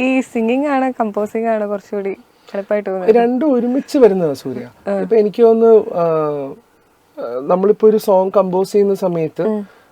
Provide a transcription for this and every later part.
ഈ സിംഗിങ് ആണ് കമ്പോസിംഗ് ആണ് കുറച്ചുകൂടി എളുപ്പമായിട്ട് തോന്നുന്നത്? രണ്ടും ഒരുമിച്ച് വരുന്നതാ സൂര്യ. ഇപ്പൊ എനിക്ക് തോന്നുന്നു നമ്മളിപ്പോ ഒരു സോങ് കമ്പോസ് ചെയ്യുന്ന സമയത്ത്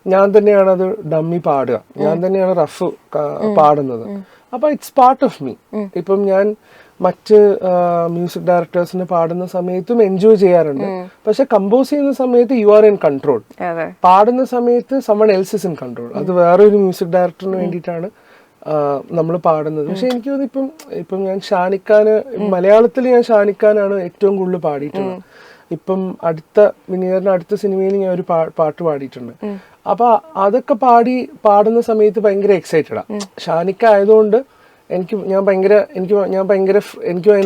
ഞാൻ തന്നെയാണ് അത് ഡമ്മി പാടുക, ഞാൻ തന്നെയാണ് റഫ് പാടുന്നത്. അപ്പൊ ഇറ്റ്സ് പാർട്ട് ഓഫ് മീ. ഇപ്പം ഞാൻ മറ്റ് മ്യൂസിക് ഡയറക്ടേഴ്സിന് പാടുന്ന സമയത്തും എൻജോയ് ചെയ്യാറുണ്ട്. പക്ഷെ കമ്പോസ് ചെയ്യുന്ന സമയത്ത് യു ആർ ഇൻ കൺട്രോൾ. പാടുന്ന സമയത്ത് someone else is in control. അത് വേറൊരു മ്യൂസിക് ഡയറക്ടറിന് വേണ്ടിയിട്ടാണ് നമ്മൾ പാടുന്നത്. പക്ഷെ എനിക്ക് തോന്നുന്നു ഇപ്പം ഞാൻ ഷാനിക്കാന് മലയാളത്തിൽ ഞാൻ ഷാനിക്കാനാണ് ഏറ്റവും കൂടുതൽ പാടിയിട്ടുള്ളത്. ഇപ്പം വിനീതന്റെ അടുത്ത സിനിമയിൽ ഞാൻ ഒരു പാട്ട് പാടിയിട്ടുണ്ട്. അപ്പൊ അതൊക്കെ പാടുന്ന സമയത്ത് ഭയങ്കര എക്സൈറ്റഡാ. ഷാനിക്ക ആയതുകൊണ്ട് എനിക്ക്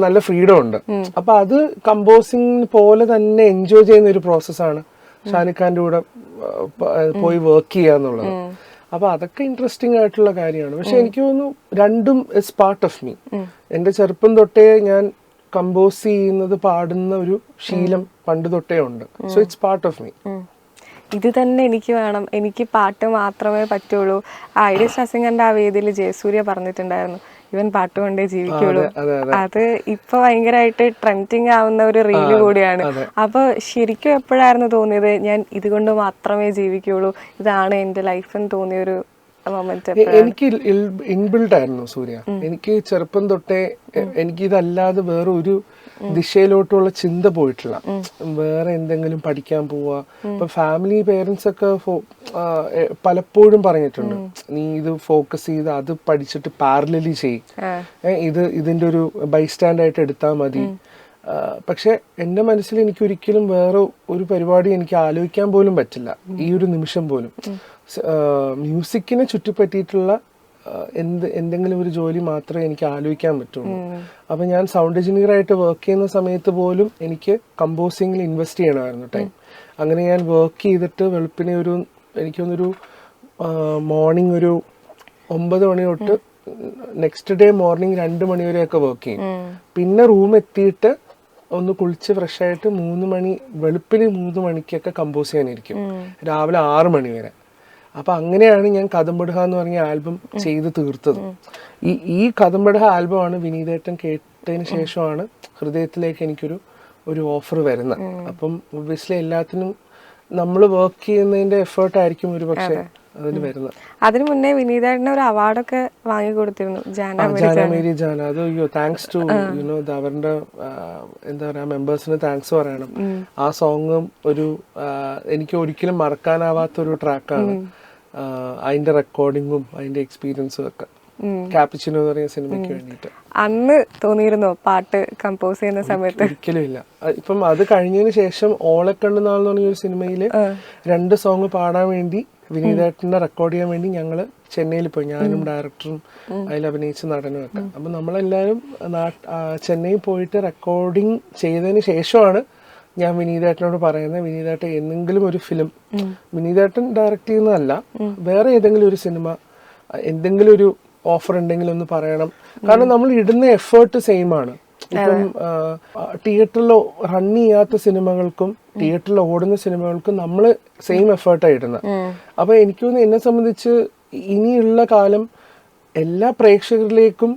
നല്ല ഫ്രീഡം ഉണ്ട്. അപ്പൊ അത് കമ്പോസിംഗ് പോലെ തന്നെ എൻജോയ് ചെയ്യുന്ന ഒരു പ്രോസസ്സാണ് ഷാനിഖാന്റെ കൂടെ പോയി വർക്ക് ചെയ്യുക എന്നുള്ളത്. അപ്പൊ അതൊക്കെ ഇൻട്രസ്റ്റിംഗ് ആയിട്ടുള്ള കാര്യമാണ്. പക്ഷെ എനിക്ക് തോന്നുന്നു രണ്ടും ഇസ് പാർട്ട് ഓഫ് മീ. എന്റെ ചെറുപ്പം തൊട്ടേ ഞാൻ കമ്പോസ് ചെയ്യുന്നത് പാടുന്ന ഒരു ശീലം പണ്ട് തൊട്ടേ ഉണ്ട്. So it's part of me. ഇത് തന്നെ എനിക്ക് വേണം, എനിക്ക് പാട്ട് മാത്രമേ പറ്റുള്ളൂ. ഐഡിയ ശാസിംഗന്റെ ആ വേദിയിൽ ജയസൂര്യ പറഞ്ഞിട്ടുണ്ടായിരുന്നു, ഇവൻ പാട്ട് കൊണ്ടേ ജീവിക്കുള്ളൂ. അത് ഇപ്പൊ ഭയങ്കരമായിട്ട് ട്രെൻഡിങ് ആവുന്ന ഒരു റീല് കൂടിയാണ്. അപ്പൊ ശരിക്കും എപ്പോഴായിരുന്നു തോന്നിയത് ഞാൻ ഇതുകൊണ്ട് മാത്രമേ ജീവിക്കുള്ളൂ, ഇതാണ് എന്റെ ലൈഫ് എന്ന് തോന്നിയൊരു മൊമെന്റ്? എനിക്ക് ഇൻബിൽഡ് ആയിരുന്നു സൂര്യ. എനിക്ക് ചെറുപ്പം തൊട്ടേ എനിക്കിതല്ലാതെ വേറെ ഒരു ദിശയിലോട്ടുള്ള ചിന്ത പോയിട്ടില്ല. വേറെ എന്തെങ്കിലും പഠിക്കാൻ പോവാ. ഇപ്പൊ ഫാമിലി പേരൻസ് ഒക്കെ പലപ്പോഴും പറഞ്ഞിട്ടുണ്ട്, നീ ഇത് ഫോക്കസ് ചെയ്ത് അത് പഠിച്ചിട്ട് പാരലലി ചെയ്യും, ഇതിന്റെ ഒരു ബൈസ്റ്റാൻഡ് ആയിട്ട് എടുത്താൽ മതി. പക്ഷെ എന്റെ മനസ്സിൽ എനിക്ക് ഒരിക്കലും വേറെ ഒരു പരിപാടി എനിക്ക് ആലോചിക്കാൻ പോലും പറ്റില്ല ഈ ഒരു നിമിഷം പോലും. മ്യൂസിക്കിനെ ചുറ്റിപ്പറ്റിയിട്ടുള്ള എന്തെങ്കിലും ഒരു ജോലി മാത്രമേ എനിക്ക് ആലോചിക്കാൻ പറ്റുള്ളൂ. അപ്പൊ ഞാൻ സൗണ്ട് എഞ്ചിനീയർ ആയിട്ട് വർക്ക് ചെയ്യുന്ന സമയത്ത് പോലും എനിക്ക് കമ്പോസിംഗിൽ ഇൻവെസ്റ്റ് ചെയ്യണമായിരുന്നു ടൈം. അങ്ങനെ ഞാൻ വർക്ക് ചെയ്തിട്ട് വെളുപ്പിനെ എനിക്കൊന്നൊരു മോർണിംഗ് ഒരു 9 മണി തൊട്ട് നെക്സ്റ്റ് ഡേ മോർണിംഗ് 2 മണി വരെയൊക്കെ വർക്ക് ചെയ്യും. പിന്നെ റൂം എത്തിയിട്ട് ഒന്ന് കുളിച്ച് ഫ്രഷ് ആയിട്ട് വെളുപ്പിന് 3 മണിക്കൊക്കെ കമ്പോസ് ചെയ്യാനിരിക്കും, രാവിലെ 6 മണി വരെ. അപ്പൊ അങ്ങനെയാണ് ഞാൻ കദംബഡ്ഹ എന്ന് പറഞ്ഞ ആൽബം ചെയ്ത് തീർത്തത്. ഈ കദംബഡ്ഹ ആൽബമാണ് വിനീതേട്ടൻ കേട്ടതിന് ശേഷമാണ് ഹൃദയത്തിലേക്ക് എനിക്കൊരു ഓഫർ വരുന്നത്. അപ്പം ഒബ്വിയസ്ലി എല്ലാത്തിനും നമ്മൾ വർക്ക് ചെയ്യുന്നതിന്റെ എഫേർട്ട് ആയിരിക്കും ഒരു പക്ഷെ അതിന് വരുന്നത്. അതിനു മുന്നേ വിനീതേട്ടന് ഒരു അവാർഡൊക്കെ വാങ്ങിക്കൊടുത്തിരുന്നു, ജാനമേരി ജാന. അത് താങ്ക്സ് ടു അവരുടെ എന്താ പറയാ മെമ്പേഴ്സിന് താങ്ക്സ് പറയണം. ആ സോങ്ങും എനിക്ക് ഒരിക്കലും മറക്കാനാവാത്തൊരു ട്രാക്കാണ്. അതിന്റെ റെക്കോർഡിങ്ങും അതിന്റെ എക്സ്പീരിയൻസും ഒക്കെ കാപ്പിച്ചിനോ എന്ന് പറയുന്ന സിനിമയ്ക്ക് വേണ്ടിയിട്ട്. അന്ന് തോന്നിയിരുന്നോ പാട്ട് കമ്പോസ് ചെയ്യുന്ന സമയത്ത്? ഒരിക്കലും ഇല്ല. ഇപ്പം അത് കഴിഞ്ഞതിന് ശേഷം ഓളക്കണ്ണ് നാൾ എന്ന് പറഞ്ഞ ഒരു സിനിമയില് 2 സോങ് പാടാൻ വേണ്ടി വിനീതേട്ടനെ റെക്കോർഡ് ചെയ്യാൻ വേണ്ടി ഞങ്ങള് ചെന്നൈയിൽ പോയി, ഞാനും ഡയറക്ടറും അതിൽ അഭിനയിച്ച നടനും ഒക്കെ. അപ്പൊ നമ്മളെല്ലാരും ചെന്നൈയിൽ പോയിട്ട് റെക്കോർഡിങ് ചെയ്തതിന് ശേഷമാണ് ഞാൻ വിനീതേട്ടനോട് പറയുന്നത്, വിനീതേട്ടൻ എന്തെങ്കിലും ഒരു ഫിലിം, വിനീതേട്ടൻ ഡയറക്ട് ചെയ്യുന്നതല്ല, വേറെ ഏതെങ്കിലും ഒരു സിനിമ, എന്തെങ്കിലും ഒരു ഓഫർ ഉണ്ടെങ്കിൽ ഒന്ന് പറയണം. കാരണം നമ്മൾ ഇടുന്ന എഫേർട്ട് സെയിം ആണ്. ഇപ്പം തിയേറ്ററിൽ റൺ ചെയ്യാത്ത സിനിമകൾക്കും തിയേറ്ററിൽ ഓടുന്ന സിനിമകൾക്കും നമ്മൾ സെയിം എഫേർട്ടാണ് ഇടുന്നത്. അപ്പൊ എനിക്ക് തോന്നുന്നു എന്നെ സംബന്ധിച്ച് ഇനിയുള്ള കാലം എല്ലാ പ്രേക്ഷകരിലേക്കും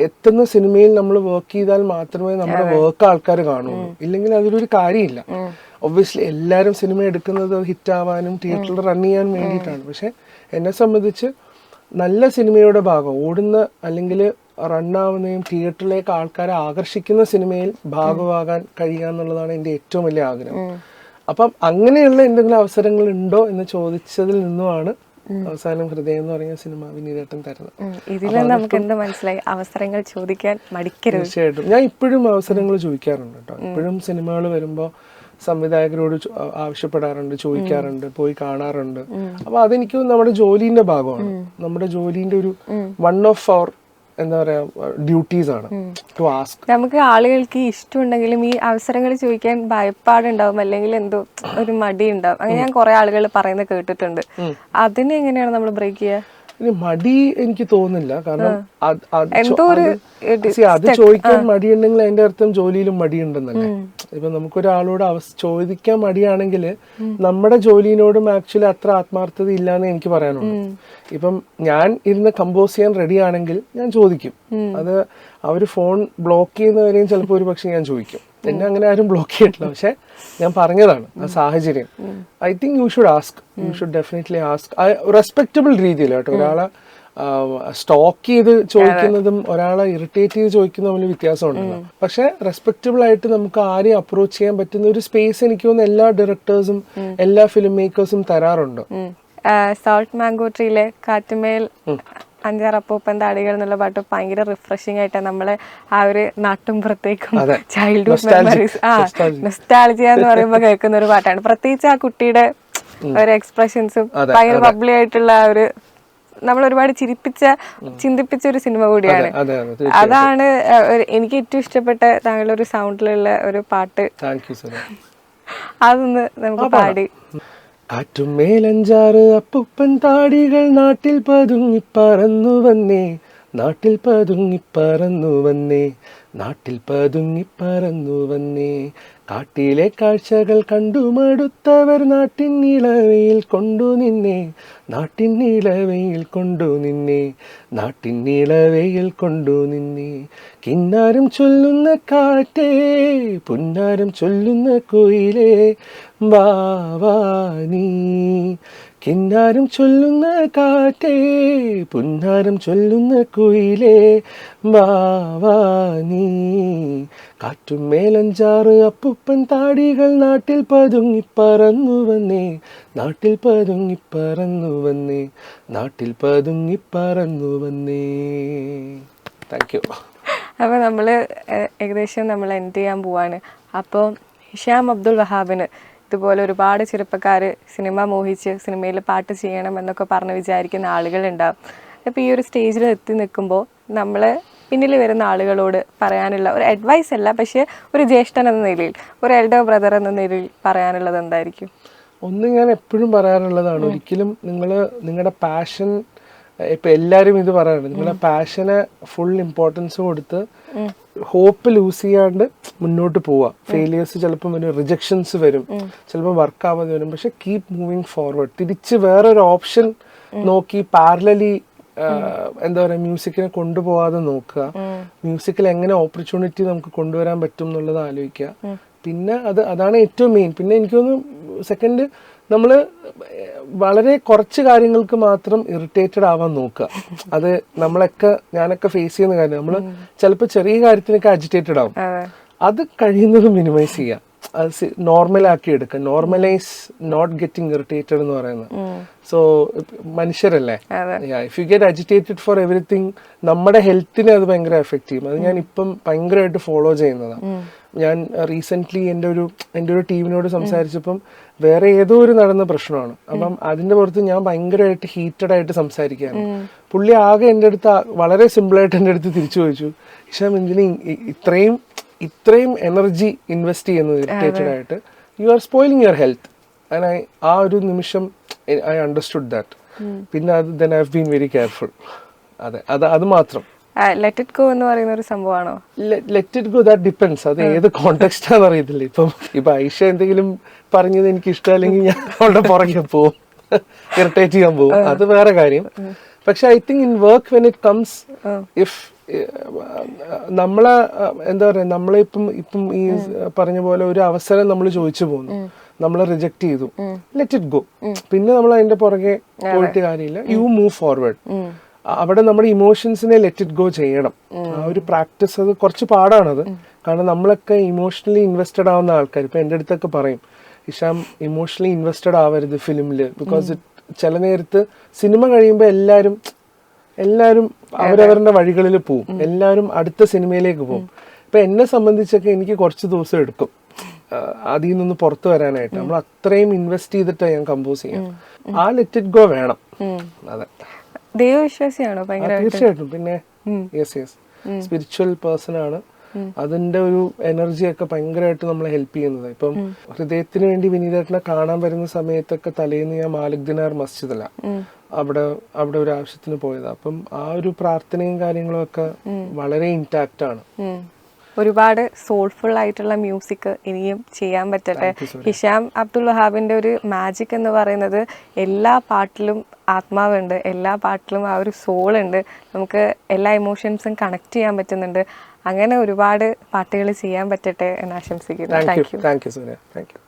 എത്തുന്ന സിനിമയിൽ നമ്മൾ വർക്ക് ചെയ്താൽ മാത്രമേ നമ്മുടെ വർക്ക് ആൾക്കാർ കാണുള്ളൂ. ഇല്ലെങ്കിൽ അതിലൊരു കാര്യമില്ല. ഒബ്വിയസ്ലി എല്ലാവരും സിനിമ എടുക്കുന്നത് ഹിറ്റ് ആവാനും തിയേറ്ററിൽ റൺ ചെയ്യാൻ വേണ്ടിയിട്ടാണ്. പക്ഷെ എന്നെ സംബന്ധിച്ച് നല്ല സിനിമയുടെ ഭാഗം ഓടുന്ന അല്ലെങ്കിൽ റണ്ണാവുന്നതും തിയേറ്ററിലേക്ക് ആൾക്കാരെ ആകർഷിക്കുന്ന സിനിമയിൽ ഭാഗമാകാൻ കഴിയുക എന്നുള്ളതാണ് എൻ്റെ ഏറ്റവും വലിയ ആഗ്രഹം. അപ്പം അങ്ങനെയുള്ള എന്തെങ്കിലും അവസരങ്ങൾ ഉണ്ടോ എന്ന് ചോദിച്ചതിൽ നിന്നുമാണ് അവസാനം ഹൃദയം എന്ന് പറഞ്ഞ സിനിമ വിനീതേട്ടൻ തരുന്നത്. അവസരങ്ങൾ ചോദിക്കാൻ മടിക്കരുത്. തീർച്ചയായിട്ടും ഞാൻ ഇപ്പോഴും അവസരങ്ങൾ ചോദിക്കാറുണ്ട് കേട്ടോ. ഇപ്പോഴും സിനിമകൾ വരുമ്പോൾ സംവിധായകരോട് ആവശ്യപ്പെടാറുണ്ട്, ചോദിക്കാറുണ്ട്, പോയി കാണാറുണ്ട്. അപ്പൊ അതെനിക്ക് നമ്മുടെ ജോലിന്റെ ഭാഗമാണ്. നമ്മുടെ ജോലിന്റെ ഒരു വൺ ഓഫ് അവർ എന്താ പറയാ ഡ്യൂട്ടീസ് ആണ് ടു ആസ്ക്. നമുക്ക് ആളുകൾക്ക് ഇഷ്ടമുണ്ടെങ്കിലും ഈ അവസരങ്ങൾ ചോദിക്കാൻ ഭയപ്പാടുണ്ടാവും, അല്ലെങ്കിൽ എന്തോ ഒരു മടി ഉണ്ടാവും. അങ്ങനെ ഞാൻ കുറെ ആളുകൾ പറയുന്നത് കേട്ടിട്ടുണ്ട്. അതിനെ എങ്ങനെയാണ് നമ്മൾ ബ്രേക്ക് ചെയ്യുക? ഇനി മടി എനിക്ക് തോന്നുന്നില്ല, കാരണം എന്തോ ഒരു അത് ചോദിക്കാൻ മടിയുണ്ടെങ്കിൽ അതിന്റെ അർത്ഥം ജോലിയിലും മടിയുണ്ടെന്നല്ലേ. ഇപ്പൊ നമുക്കൊരാളോട് ചോദിക്കാൻ മടിയാണെങ്കിൽ നമ്മുടെ ജോലിയോടും ആക്ച്വലി അത്ര ആത്മാർത്ഥത ഇല്ലാന്ന് എനിക്ക് പറയാനുള്ളൂ. ഇപ്പം ഞാൻ ഇരുന്ന് കമ്പോസ് ചെയ്യാൻ റെഡി ആണെങ്കിൽ ഞാൻ ചോദിക്കും. അത് അവര് ഫോൺ ബ്ലോക്ക് ചെയ്യുന്നവരെയും ചിലപ്പോൾ ഒരു പക്ഷെ ഞാൻ ചോദിക്കും. എന്നെ അങ്ങനെ ആരും ബ്ലോക്ക് ചെയ്തിട്ടില്ല, പക്ഷെ ഞാൻ പറഞ്ഞതാണ് ആ സാഹചര്യം. I think you should ask, you should definitely ask. Respectable രീതിയിൽ കേട്ടോ. ഒരാളെ സ്റ്റോക്ക് ചെയ്ത് ചോദിക്കുന്നതും ഒരാളെ ഇറിറ്റേറ്റ് ചെയ്ത് ചോദിക്കുന്നതും തമ്മിൽ വ്യത്യാസമുണ്ടല്ലോ. പക്ഷെ റെസ്പെക്റ്റബിൾ ആയിട്ട് നമുക്ക് ആരെയും അപ്രോച്ച് ചെയ്യാൻ പറ്റുന്ന ഒരു സ്പേസ് എനിക്ക് തോന്നുന്നു എല്ലാ ഡയറക്ടേഴ്സും എല്ലാ ഫിലിം മേക്കേഴ്സും തരാറുണ്ട്. സോൾട്ട് മാംഗോ ട്രീയിലെ കാറ്റുമേൽ അഞ്ചാറ് അപ്പൂപ്പൻ താടികൾ എന്നുള്ള പാട്ട് ഭയങ്കര റിഫ്രഷിംഗ് ആയിട്ട് നമ്മളെ ആ ഒരു നാട്ടുംപുറത്തേക്കും ചൈൽഡ്ഹുഡ് മെമ്മറീസ് നൊസ്റ്റാൾജിയ എന്ന് പറയുമ്പോൾ കേൾക്കുന്ന ഒരു പാട്ടാണ്. പ്രത്യേകിച്ച് ആ കുട്ടിയുടെ ഒരു എക്സ്പ്രഷൻസും ഭയങ്കര ബബ്ലി ആയിട്ടുള്ള ഒരു നമ്മൾ ഒരുപാട് ചിന്തിപ്പിച്ച ഒരു സിനിമ കൂടിയാണ്. അതാണ് എനിക്ക് ഏറ്റവും ഇഷ്ടപ്പെട്ട താങ്കളുടെ ഒരു സൗണ്ടിലുള്ള ഒരു പാട്ട്. അതൊന്ന് നമുക്ക് പാടി. കാറ്റുമേലഞ്ചാറ് അപ്പൂപ്പൻ താടികൾ നാട്ടിൽ പതുങ്ങി പറന്നു വന്നേ, നാട്ടിൽ പതുങ്ങി പറന്നു വന്നേ, നാട്ടിൽ പതുങ്ങി പറന്നു വന്നേ. കാട്ടിലെ കാഴ്ചകൾ കണ്ടു മടുത്തവർ നാട്ടിൻ ഇളവയിൽ കൊണ്ടു നിന്നേ, നാട്ടിൻ ഇളവയിൽ കൊണ്ടു നിന്നേ, നാട്ടിൻ ഇളവയിൽ കൊണ്ടു നിന്നേ. കിന്നാരം ചൊല്ലുന്ന കാറ്റേ, പുന്നാരം ചൊല്ലുന്ന കുയിലേ, വാവാ നീ. കിന്നാരം ചൊല്ലുന്ന കാറ്റേ, പുന്നാരം ചൊല്ലുന്ന കുയിലേ, വാവാ നീ. കാറ്റുമേലഞ്ചാറ് അപ്പൂപ്പൻ താടികൾ നാട്ടിൽ പതുങ്ങി പറന്നു വന്നേ, നാട്ടിൽ പതുങ്ങി പറന്നു വന്നേ, നാട്ടിൽ പതുങ്ങി പറന്നു വന്നേ. Thank you. അപ്പോൾ നമ്മൾ ഏകദേശം നമ്മൾ എൻഡ് ചെയ്യാൻ പോവാണ്. അപ്പോൾ ഹിഷാം അബ്ദുൽ വഹാബിന് ഇതുപോലെ ഒരുപാട് ചെറുപ്പക്കാർ സിനിമ മോഹിച്ച് സിനിമയിൽ പാട്ട് ചെയ്യണം എന്നൊക്കെ പറഞ്ഞ് വിചാരിക്കുന്ന ആളുകളുണ്ടാവും. അപ്പോൾ ഈ ഒരു സ്റ്റേജിൽ എത്തി നിൽക്കുമ്പോൾ നമ്മൾ പിന്നിൽ വരുന്ന ആളുകളോട് പറയാനുള്ള ഒരു അഡ്വൈസ് അല്ല, പക്ഷേ ഒരു ജ്യേഷ്ഠൻ എന്ന നിലയിൽ, ഒരു എൽഡർ ബ്രദർ എന്ന നിലയിൽ പറയാനുള്ളത് എന്തായിരിക്കും? ഒന്ന് ഞാൻ എപ്പോഴും പറയാറുള്ളതാണ്, ഒരിക്കലും നിങ്ങളുടെ പാഷൻ, ഇപ്പം എല്ലാവരും ഇത് പറയാറുണ്ട്, നിങ്ങളുടെ പാഷനെ ഫുൾ ഇമ്പോർട്ടൻസ് കൊടുത്ത് ഹോപ്പ് ലൂസ് ചെയ്യാണ്ട് മുന്നോട്ട് പോവുക. ഫെയിലിയേഴ്സ് ചിലപ്പം വരും, റിജക്ഷൻസ് വരും, ചിലപ്പോൾ വർക്ക് ആവാതെ വരും, പക്ഷെ കീപ് മൂവിങ് ഫോർവേഡ്. തിരിച്ച് വേറൊരു ഓപ്ഷൻ നോക്കി പാരലലി എന്താ പറയുക മ്യൂസിക്കിനെ കൊണ്ടുപോകാതെ നോക്കുക. മ്യൂസിക്കിൽ എങ്ങനെ ഓപ്പർച്യൂണിറ്റി നമുക്ക് കൊണ്ടുവരാൻ പറ്റും എന്നുള്ളത് ആലോചിക്കുക. പിന്നെ അതാണ് ഏറ്റവും മെയിൻ. പിന്നെ എനിക്ക് തോന്നുന്നു സെക്കൻഡ്, നമ്മൾ വളരെ കുറച്ച് കാര്യങ്ങൾക്ക് മാത്രം ഇറിറ്റേറ്റഡ് ആവാൻ നോക്കുക. അത് ഞാനൊക്കെ ഫേസ് ചെയ്യുന്ന കാര്യം. നമ്മൾ ചിലപ്പോൾ ചെറിയ കാര്യത്തിനൊക്കെ അജിറ്റേറ്റഡ് ആവും. അത് കഴിയുന്നത് മിനിമൈസ് ചെയ്യുക, അത് നോർമലാക്കി എടുക്കുക. നോർമലൈസ് നോട്ട് ഗെറ്റിംഗ് ഇറിറ്റേറ്റഡ് എന്ന് പറയുന്നത്. സോ മനുഷ്യരല്ലേ, if you get agitated for everything, നമ്മുടെ ഹെൽത്തിനെ അത് ഭയങ്കര എഫക്ട് ചെയ്യും. അത് ഞാൻ ഇപ്പം ഭയങ്കരമായിട്ട് ഫോളോ ചെയ്യുന്നതാണ്. ഞാൻ റീസെന്റ് എൻ്റെ ഒരു ടീമിനോട് സംസാരിച്ചപ്പം വേറെ ഏതോ ഒരു നടന്ന പ്രശ്നമാണ്. അപ്പം അതിന്റെ പുറത്ത് ഞാൻ ഭയങ്കരമായിട്ട് ഹീറ്റഡ് ആയിട്ട് സംസാരിക്കുകയാണ്. പുള്ളി ആകെ എൻ്റെ അടുത്ത് വളരെ സിമ്പിളായിട്ട് എൻ്റെ അടുത്ത് തിരിച്ചു ചോദിച്ചു, ഹിഷാം എന്തിനാ ഇത്രയും എനർജി ഇൻവെസ്റ്റ് ചെയ്യുന്നത് ഇറിറ്റേറ്റഡ് ആയിട്ട്? You are spoiling your health. And ആ ഒരു നിമിഷം ഐ അണ്ടർസ്റ്റുഡ് ദാറ്റ്. പിന്നെ then I have been very careful. അത് മാത്രം. ലെറ്റ് ഇറ്റ് ഗോ എന്ന് പറയുന്ന ഒരു സംഭവമാണോ? Let it go, that depends. അത് ഏത് കോണ്ടെക്സ്റ്റ് ആണെന്ന് അറിയത്തില്ല. ഇപ്പൊ ഐഷ എന്തെങ്കിലും പറഞ്ഞത് എനിക്ക് ഇഷ്ടമല്ലെങ്കിൽ ഞാൻ അവളുടെ പുറകെ പോവും, ഇറിറ്റേറ്റ് ചെയ്യാൻ പോവും, അത് വേറെ കാര്യം. പക്ഷെ I think in work when it comes, if നമ്മളെ എന്താ പറയാ, നമ്മളെ ഇപ്പം ഈ പറഞ്ഞ പോലെ ഒരു അവസരം നമ്മൾ ചോദിച്ചു പോകുന്നു, നമ്മൾ റിജക്ട് ചെയ്തു, ലെറ്റ് ഇറ്റ് ഗോ. പിന്നെ നമ്മൾ അതിന്റെ പുറകെ പോയിട്ട് കാര്യമില്ല. You move forward. അവിടെ നമ്മുടെ ഇമോഷൻസിനെ ലെറ്റ് ഇറ്റ് ഗോ ചെയ്യണം. ആ ഒരു പ്രാക്ടീസ് അത് കുറച്ച് പാടാണത്. കാരണം നമ്മളൊക്കെ ഇമോഷണലി ഇൻവെസ്റ്റഡ് ആവുന്ന ആൾക്കാർ. ഇപ്പൊ എൻ്റെ അടുത്തൊക്കെ പറയും, ഹിഷാം ഇമോഷണലി ഇൻവെസ്റ്റഡ് ആവരുത് ഫിലിമില്, ബിക്കോസ് ചില നേരത്ത് സിനിമ കഴിയുമ്പോൾ എല്ലാവരും അവരവരുടെ വഴികളിൽ പോവും, എല്ലാവരും അടുത്ത സിനിമയിലേക്ക് പോകും. ഇപ്പൊ എന്നെ സംബന്ധിച്ചൊക്കെ എനിക്ക് കുറച്ച് ദിവസം എടുക്കും അതിൽ നിന്ന് പുറത്തു വരാനായിട്ട്. നമ്മൾ അത്രയും ഇൻവെസ്റ്റ് ചെയ്തിട്ടാണ് ഞാൻ കമ്പോസ് ചെയ്യാം. ആ ലെറ്റ് ഇറ്റ് ഗോ വേണം. അതെ, ദൈവവിശ്വാസിയാണോ? തീർച്ചയായിട്ടും. പിന്നെ സ്പിരിച്വൽ പേഴ്സൺ ആണ്. അതിന്റെ ഒരു എനർജിയൊക്കെ ഭയങ്കരമായിട്ട് നമ്മളെ ഹെൽപ്പ് ചെയ്യുന്നത്. ഇപ്പം ഹൃദയത്തിന് വേണ്ടി വിനീതേട്ടനെ കാണാൻ വരുന്ന സമയത്തൊക്കെ തലേന്ന് ഞാൻ മാലിക് ദിനാർ മസ്ജിദല്ല, അവിടെ ഒരു ആവശ്യത്തിന് പോയത്. അപ്പം ആ ഒരു പ്രാർത്ഥനയും കാര്യങ്ങളും ഒക്കെ വളരെ ഇൻടാക്റ്റ് ആണ്. ഒരുപാട് സോൾഫുൾ ആയിട്ടുള്ള മ്യൂസിക് ഇനിയും ചെയ്യാൻ പറ്റട്ടെ. ഹിഷാം അബ്ദുൽ വഹാബിന്റെ ഒരു മാജിക് എന്ന് പറയുന്നത് എല്ലാ പാട്ടിലും ആത്മാവുണ്ട്, എല്ലാ പാട്ടിലും ആ ഒരു സോൾ ഉണ്ട്, നമുക്ക് എല്ലാ ഇമോഷൻസും കണക്ട് ചെയ്യാൻ പറ്റുന്നുണ്ട്. അങ്ങനെ ഒരുപാട് പാട്ടുകൾ ചെയ്യാൻ പറ്റട്ടെ എന്ന് ആശംസിക്കുന്നു. Thank you Surya. Thank you.